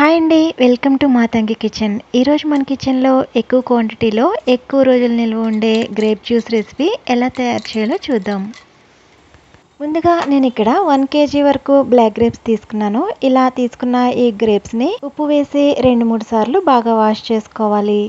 Hi అండి, welcome to Matangi kitchen. ఈరోజు మన కిచెన్లో ఎక్కువ క్వాంటిటీలో ఎక్కువ రోజులు నిల్వ ఉండే గ్రేప్ జ్యూస్ రెసిపీ ఎలా తయారు చేయాలో చూద్దాం. ముందుగా నేను ఇక్కడ 1 kg వరకు బ్లాక్ గ్రేప్స్ తీసుకున్నాను. ఇలా తీసుకున్న ఈ గ్రేప్స్ని ఉప్పు వేసి 2-3 సార్లు బాగా వాష్ చేసుకోవాలి.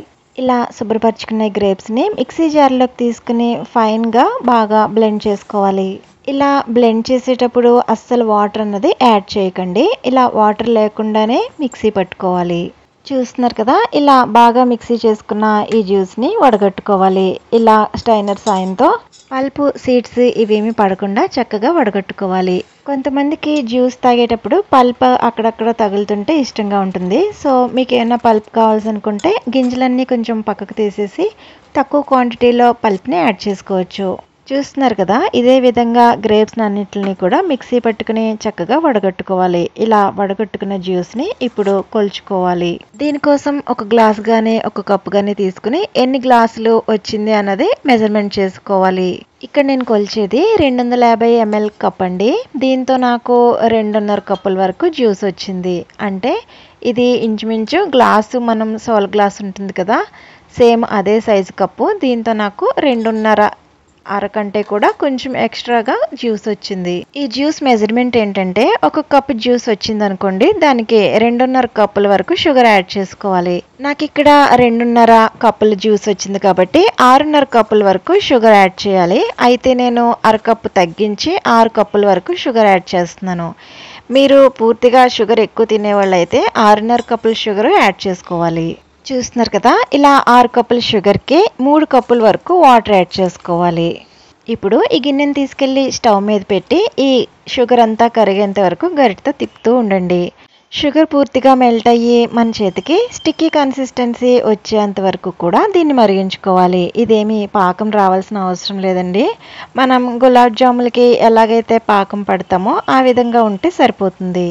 ఇలా శుభ్రపరచుకున్న గ్రేప్స్ని మిక్సీ జార్లోకి తీసుకుని ఫైన్గా బాగా బ్లెండ్ చేసుకోవాలి. ఇలా బ్లెండ్ చేసేటప్పుడు అస్సలు వాటర్ అన్నది యాడ్ చేయకండి. ఇలా వాటర్ లేకుండానే మిక్సీ పట్టుకోవాలి. చూస్తున్నారు కదా, ఇలా బాగా మిక్సీ చేసుకున్న ఈ జ్యూస్ని వడగట్టుకోవాలి. ఇలా స్టైనర్ సాయంతో పల్పు సీడ్స్ ఇవేమీ పడకుండా చక్కగా వడగట్టుకోవాలి. కొంతమందికి జ్యూస్ తాగేటప్పుడు పల్ప్ అక్కడక్కడ తగులుతుంటే ఇష్టంగా ఉంటుంది. సో మీకు ఏమైనా పల్ప్ కావాల్సి అనుకుంటే గింజలన్నీ కొంచెం పక్కకు తీసేసి తక్కువ క్వాంటిటీలో పల్ప్ని యాడ్ చేసుకోవచ్చు. చూస్తున్నారు కదా, ఇదే విధంగా గ్రేప్స్ అన్నిటిని కూడా మిక్సీ పట్టుకుని చక్కగా వడగట్టుకోవాలి. ఇలా వడగట్టుకున్న జ్యూస్ని ఇప్పుడు కొలుచుకోవాలి. దీనికోసం ఒక గ్లాస్ కానీ ఒక కప్పు కానీ తీసుకుని ఎన్ని గ్లాసులు వచ్చింది అన్నది మెజర్మెంట్ చేసుకోవాలి. ఇక్కడ నేను కొలిచేది 250 ml కప్ అండి. దీంతో నాకు 2.5 కప్పుల వరకు జ్యూస్ వచ్చింది. అంటే ఇది ఇంచుమించు గ్లాసు, మనం సోల్ గ్లాస్ ఉంటుంది కదా, సేమ్ అదే సైజు కప్పు. దీంతో నాకు 2.5 అరకంటే కూడా కొంచెం ఎక్స్ట్రాగా జ్యూస్ వచ్చింది. ఈ జ్యూస్ మెజర్మెంట్ ఏంటంటే, ఒక కప్ జ్యూస్ వచ్చింది అనుకోండి, దానికి 2.5 కప్పుల వరకు షుగర్ యాడ్ చేసుకోవాలి. నాకు ఇక్కడ 2.5 కప్పుల జ్యూస్ వచ్చింది కాబట్టి 6.5 కప్పుల వరకు షుగర్ యాడ్ చేయాలి. అయితే నేను అరకప్పు తగ్గించి 6 కప్పుల వరకు షుగర్ యాడ్ చేస్తున్నాను. మీరు పూర్తిగా షుగర్ ఎక్కువ తినేవాళ్ళు అయితే 6.5 కప్పుల షుగర్ యాడ్ చేసుకోవాలి. చూస్తున్నారు కదా, ఇలా 6 కప్పుల షుగర్కి 3 కప్పుల వరకు వాటర్ యాడ్ చేసుకోవాలి. ఇప్పుడు ఈ గిన్నెని తీసుకెళ్ళి స్టవ్ మీద పెట్టి ఈ షుగర్ అంతా కరిగేంత వరకు గరిటతో తిప్పుతూ ఉండండి. షుగర్ పూర్తిగా మెల్ట్ అయ్యి మన చేతికి స్టిక్కీ కన్సిస్టెన్సీ వచ్చేంత వరకు కూడా దీన్ని మరిగించుకోవాలి. ఇదేమి పాకం రావాల్సిన అవసరం లేదండి. మనం గులాబ్ జాములకి ఎలాగైతే పాకం పడతామో ఆ విధంగా ఉంటే సరిపోతుంది.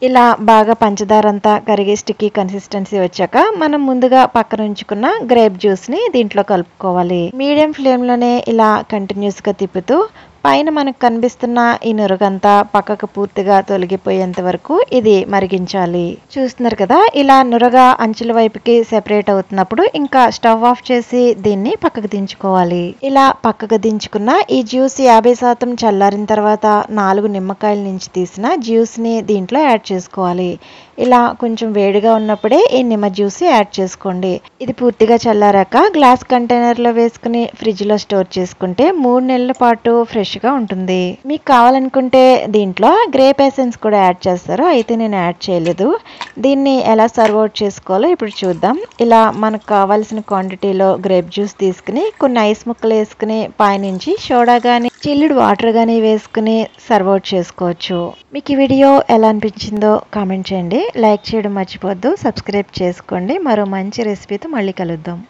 ఇలా బాగా పంచదార అంతా కరిగి స్టిక్కీ కన్సిస్టెన్సీ వచ్చాక మనం ముందుగా పక్కన ఉంచుకున్న గ్రేప్ జ్యూస్ని దీంట్లో కలుపుకోవాలి. మీడియం ఫ్లేమ్లోనే ఇలా కంటిన్యూస్గా తిప్పుతూ పైన మనకు కనిపిస్తున్న ఈ నురగంతా పక్కకు పూర్తిగా తొలగిపోయేంత వరకు ఇది మరిగించాలి. చూస్తున్నారు కదా, ఇలా నురగ అంచుల వైపుకి సెపరేట్ అవుతున్నప్పుడు ఇంకా స్టవ్ ఆఫ్ చేసి దీన్ని పక్కకు దించుకోవాలి. ఇలా పక్కకు దించుకున్న ఈ జ్యూస్ 50% చల్లారిన తర్వాత 4 నిమ్మకాయల నుంచి తీసిన జ్యూస్ని దీంట్లో యాడ్ చేసుకోవాలి. ఇలా కొంచెం వేడిగా ఉన్నప్పుడే ఈ నిమ్మ జ్యూస్ యాడ్ చేసుకోండి. ఇది పూర్తిగా చల్లారాక గ్లాస్ కంటైనర్లో వేసుకుని ఫ్రిడ్జ్లో స్టోర్ చేసుకుంటే 3 నెలల పాటు ఫ్రెష్గా ఉంటుంది. మీకు కావాలనుకుంటే దీంట్లో గ్రేప్ ఎసెన్స్ కూడా యాడ్ చేస్తారు. అయితే నేను యాడ్ చేయలేదు. దీన్ని ఎలా సర్వ్ అవుట్ చేసుకోవాలో ఇప్పుడు చూద్దాం. ఇలా మనకు కావాల్సిన క్వాంటిటీలో గ్రేప్ జ్యూస్ తీసుకుని కొన్ని ఐస్ ముక్కలు వేసుకుని పైనుంచి సోడా కానీ చిల్లుడు వాటర్ కానీ వేసుకుని సర్వ్ అవుట్ చేసుకోవచ్చు. మీకు ఈ వీడియో ఎలా అనిపించిందో కామెంట్ చేయండి. లైక్ చేయడం మర్చిపోవద్దు. సబ్స్క్రైబ్ చేసుకోండి. మరో మంచి రెసిపీతో మళ్ళీ కలుద్దాం.